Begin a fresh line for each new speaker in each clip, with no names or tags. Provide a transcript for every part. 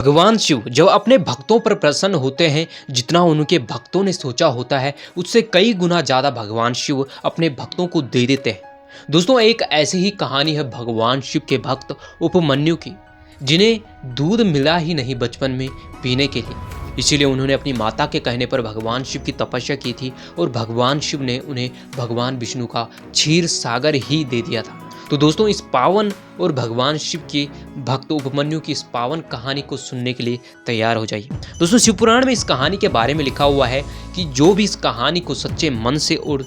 भगवान शिव जब अपने भक्तों पर प्रसन्न होते हैं, जितना उनके भक्तों ने सोचा होता है उससे कई गुना ज़्यादा भगवान शिव अपने भक्तों को दे देते हैं। दोस्तों, एक ऐसी ही कहानी है भगवान शिव के भक्त उपमन्यु की, जिन्हें दूध मिला ही नहीं बचपन में पीने के लिए। इसीलिए उन्होंने अपनी माता के कहने पर भगवान शिव की तपस्या की थी और भगवान शिव ने उन्हें भगवान विष्णु का क्षीर सागर ही दे दिया था। तो दोस्तों, इस पावन और भगवान शिव के भक्त उपमन्यु की इस पावन कहानी को सुनने के लिए तैयार हो जाइए। दोस्तों, शिवपुराण में इस कहानी के बारे में लिखा हुआ है कि जो भी इस कहानी को सच्चे मन से और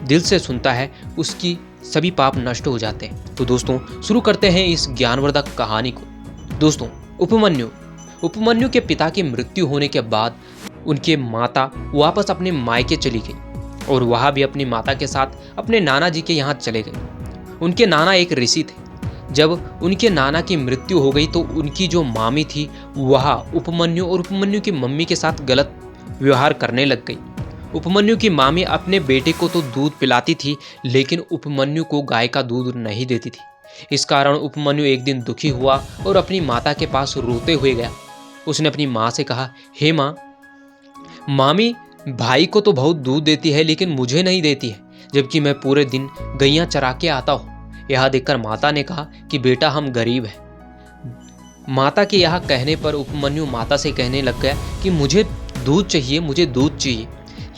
दिल से सुनता है उसकी सभी पाप नष्ट हो जाते हैं। तो दोस्तों, शुरू करते हैं इस ज्ञानवर्धक कहानी को। दोस्तों, उपमन्यु के पिता की मृत्यु होने के बाद उनके माता वापस अपने मायके चली गई और वहाँ भी अपनी माता के साथ अपने नाना जी के यहाँ चले गए। उनके नाना एक ऋषि थे। जब उनके नाना की मृत्यु हो गई तो उनकी जो मामी थी वह उपमन्यु और उपमन्यु की मम्मी के साथ गलत व्यवहार करने लग गई। उपमन्यु की मामी अपने बेटे को तो दूध पिलाती थी, लेकिन उपमन्यु को गाय का दूध नहीं देती थी। इस कारण उपमन्यु एक दिन दुखी हुआ और अपनी माता के पास रोते हुए गया। उसने अपनी माँ से कहा, हे माँ, मामी भाई को तो बहुत दूध देती है लेकिन मुझे नहीं देती है, जबकि मैं पूरे दिन गैया चरा के आता हूँ। यह देखकर माता ने कहा कि बेटा, हम गरीब हैं। माता के यह कहने पर उपमन्यु माता से कहने लग गया कि मुझे दूध चाहिए, मुझे दूध चाहिए।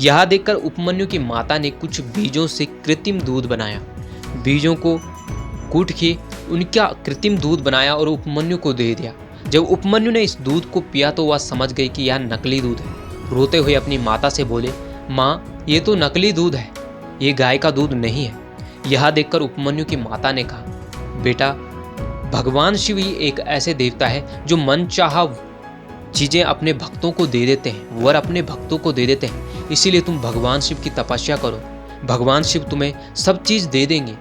यह देखकर उपमन्यु की माता ने कुछ बीजों से कृत्रिम दूध बनाया। बीजों को कूट के उनका कृत्रिम दूध बनाया और उपमन्यु को दे दिया। जब उपमन्यु ने इस दूध को पिया तो वह समझ गई कि यह नकली दूध है। रोते हुए अपनी माता से बोले, माँ, ये तो नकली दूध है, ये गाय का दूध नहीं है। यह देखकर उपमन्यु की माता ने कहा, बेटा, भगवान शिव ही एक ऐसे देवता है जो मनचाहा चीजें अपने भक्तों को दे देते हैं, वर अपने भक्तों को दे देते हैं। इसीलिए तुम भगवान शिव की तपस्या करो, भगवान शिव तुम्हें सब चीज दे देंगे।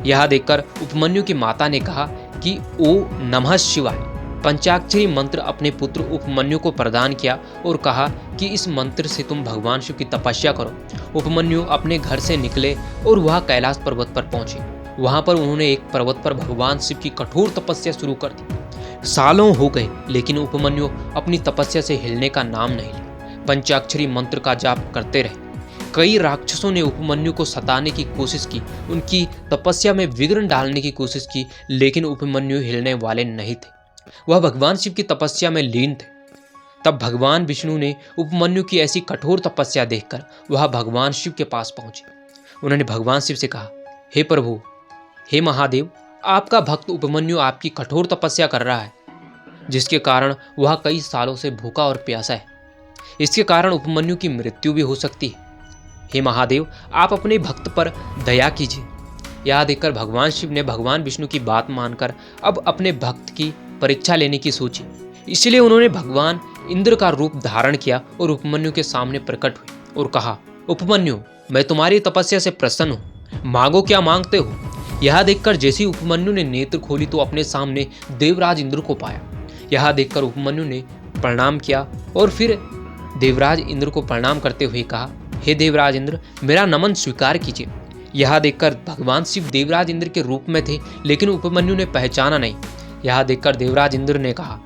यह देखकर उपमन्यु की माता ने कहा कि ओ नमः शिवाय पंचाक्षरी मंत्र अपने पुत्र उपमन्यु को प्रदान किया और कहा कि इस मंत्र से तुम भगवान शिव की तपस्या करो। उपमन्यु अपने घर से निकले और वह कैलाश पर्वत पर पहुंचे। वहां पर उन्होंने एक पर्वत पर भगवान शिव की कठोर तपस्या शुरू कर दी। सालों हो गए लेकिन उपमन्यु अपनी तपस्या से हिलने का नाम नहीं लिया। पंचाक्षरी मंत्र का जाप करते रहे। कई राक्षसों ने उपमन्यु को सताने की कोशिश की, उनकी तपस्या में विघ्न डालने की कोशिश की, लेकिन उपमन्यु हिलने वाले नहीं थे। वह भगवान शिव की तपस्या में लीन थे। तब भगवान विष्णु ने उपमन्यु की ऐसी कठोर तपस्या देखकर वह भगवान शिव के पास पहुंचे। उन्होंने भगवान शिव से कहा, हे प्रभु, हे महादेव, आपका भक्त उपमन्यु आपकी कठोर तपस्या कर रहा है, जिसके कारण वह कई सालों से भूखा और प्यासा है। इसके कारण उपमन्यु की मृत्यु भी हो सकती है। हे महादेव, आप अपने भक्त पर दया कीजिए। यह देखकर भगवान शिव ने भगवान विष्णु की बात मानकर अब अपने भक्त की परीक्षा लेने की सोची। इसलिए उन्होंने भगवान इंद्र का रूप धारण किया और उपमन्यु के सामने प्रकट हुए और कहा, उपमन्यु, मैं तुम्हारी तपस्या से प्रसन्न हूँ, मांगो क्या मांगते हो। यह देखकर जैसे उपमन्यु ने नेत्र खोली तो अपने सामने देवराज इंद्र को पाया। यह देखकर उपमन्यु ने प्रणाम किया और फिर देवराज इंद्र को प्रणाम करते हुए कहा, हे देवराज इंद्र, मेरा नमन स्वीकार कीजिए। यह देखकर भगवान शिव देवराज इंद्र के रूप में थे, लेकिन उपमन्यु ने पहचाना नहीं। यह देखकर देवराज इंद्र ने कहा,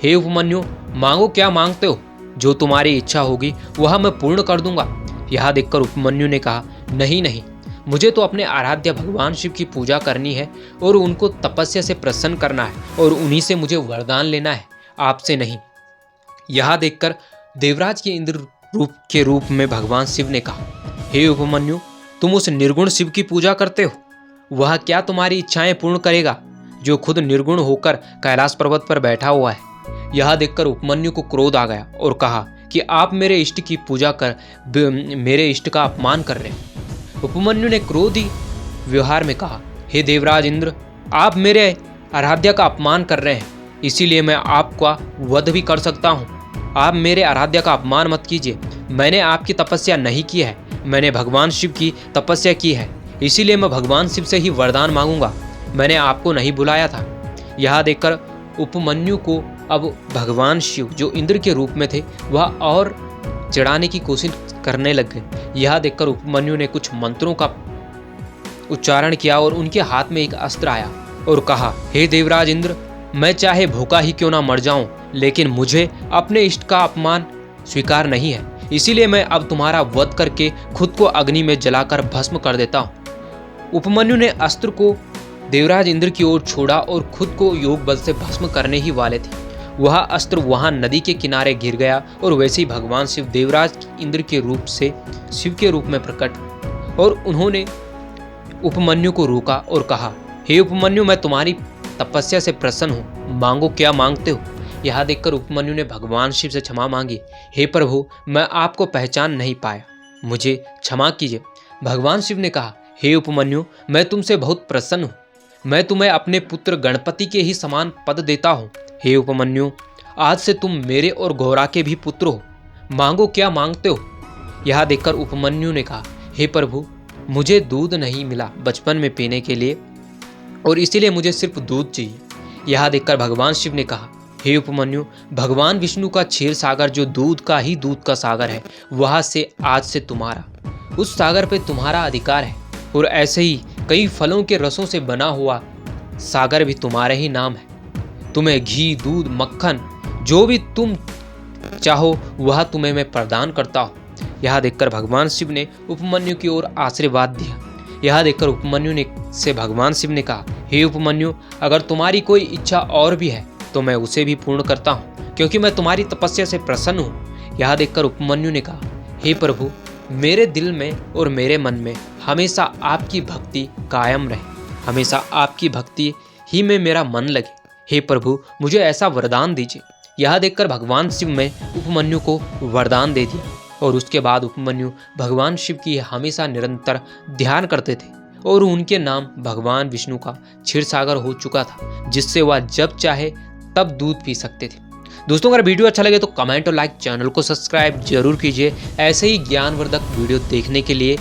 हे उपमन्यु, मांगो क्या मांगते हो, जो तुम्हारी इच्छा होगी वह मैं पूर्ण कर दूंगा। यह देखकर उपमन्यु ने कहा, नहीं नहीं, मुझे तो अपने आराध्य भगवान शिव की पूजा करनी है और उनको तपस्या से प्रसन्न करना है और उन्हीं से मुझे वरदान लेना है, आपसे नहीं। यह देखकर देवराज के इंद्र के रूप में भगवान शिव ने कहा, हे उपमन्यु, तुम उस निर्गुण शिव की पूजा करते हो, वह क्या तुम्हारी इच्छाएं पूर्ण करेगा, जो खुद निर्गुण होकर कैलाश पर्वत पर बैठा हुआ है। यह देखकर उपमन्यु को क्रोध आ गया और कहा कि आप मेरे इष्ट की पूजा कर मेरे इष्ट का अपमान कर रहे हैं। उपमन्यु ने क्रोधी व्यवहार में कहा, हे देवराज इंद्र, आप मेरे आराध्या का अपमान कर रहे हैं, इसीलिए मैं आपका वध भी कर सकता हूँ। आप मेरे आराध्या का अपमान मत कीजिए। मैंने आपकी तपस्या नहीं की है, मैंने भगवान शिव की तपस्या की है, इसीलिए मैं भगवान शिव से ही वरदान मांगूंगा। मैंने आपको नहीं बुलाया था। यह देखकर उपमन्यु को अब भगवान शिव, जो इंद्र के रूप में थे, वह और चिढ़ाने की कोशिश करने लग गए। यह देखकर उपमन्यु ने कुछ मंत्रों का उच्चारण किया और उनके हाथ में एक अस्त्र आया और कहा, हे देवराज इंद्र, मैं चाहे भूखा ही क्यों ना मर जाऊं, लेकिन मुझे अपने इष्ट का अपमान स्वीकार नहीं है, इसीलिए मैं अब तुम्हारा वध करके खुद को अग्नि में जलाकर भस्म कर देता हूँ। उपमन्यु ने अस्त्र को देवराज इंद्र की ओर छोड़ा और खुद को योग बल से भस्म करने ही वाले थे। वह अस्त्र वहां नदी के किनारे गिर गया और वैसे ही भगवान शिव देवराज इंद्र के रूप से शिव के रूप में प्रकट और उन्होंने उपमन्यु को रोका और कहा, हे उपमन्यु, मैं तुम्हारी तपस्या से प्रसन्न हूँ, मांगो क्या मांगते हो। यह देखकर उपमन्यु ने भगवान शिव से क्षमा मांगी। हे प्रभु, मैं आपको पहचान नहीं पाया, मुझे क्षमा कीजिए। भगवान शिव ने कहा, हे उपमन्यु, मैं तुमसे बहुत प्रसन्न हूँ, मैं तुम्हें अपने पुत्र गणपति के ही समान पद देता हूँ। हे उपमन्यु, आज से तुम मेरे और गौरा के भी पुत्र हो, मांगो क्या मांगते हो। यह देखकर उपमन्यु ने कहा, हे प्रभु, मुझे दूध नहीं मिला बचपन में पीने के लिए और इसीलिए मुझे सिर्फ दूध चाहिए। यह देखकर भगवान शिव ने कहा, हे उपमन्यु, भगवान विष्णु का क्षीर सागर जो दूध का सागर है, वहां से आज से तुम्हारा, उस सागर पे तुम्हारा अधिकार है और ऐसे ही कई फलों के रसों से बना हुआ सागर भी तुम्हारे ही नाम है। तुम्हें घी, दूध, मक्खन जो भी तुम चाहो वह तुम्हें मैं प्रदान करता हूँ। यह देखकर भगवान शिव ने उपमन्यु की ओर आशीर्वाद दिया। यह देखकर उपमन्यु ने से भगवान शिव ने कहा, हे उपमन्यु, अगर तुम्हारी कोई इच्छा और भी है तो मैं उसे भी पूर्ण करता हूँ, क्योंकि मैं तुम्हारी तपस्या से प्रसन्न हूँ। यह देखकर उपमन्यु ने कहा, हे प्रभु, मेरे दिल में और मेरे मन में हमेशा आपकी भक्ति कायम रहे, हमेशा आपकी भक्ति ही में मेरा मन लगे। हे प्रभु, मुझे ऐसा वरदान दीजिए। यह देखकर भगवान शिव ने उपमन्यु को वरदान दे दिया और उसके बाद उपमन्यु भगवान शिव की हमेशा निरंतर ध्यान करते थे और उनके नाम भगवान विष्णु का क्षीर सागर हो चुका था, जिससे वह जब चाहे तब दूध पी सकते थे। दोस्तों, अगर वीडियो अच्छा लगे तो कमेंट और लाइक, चैनल को सब्सक्राइब जरूर कीजिए। ऐसे ही ज्ञानवर्धक वीडियो देखने के लिए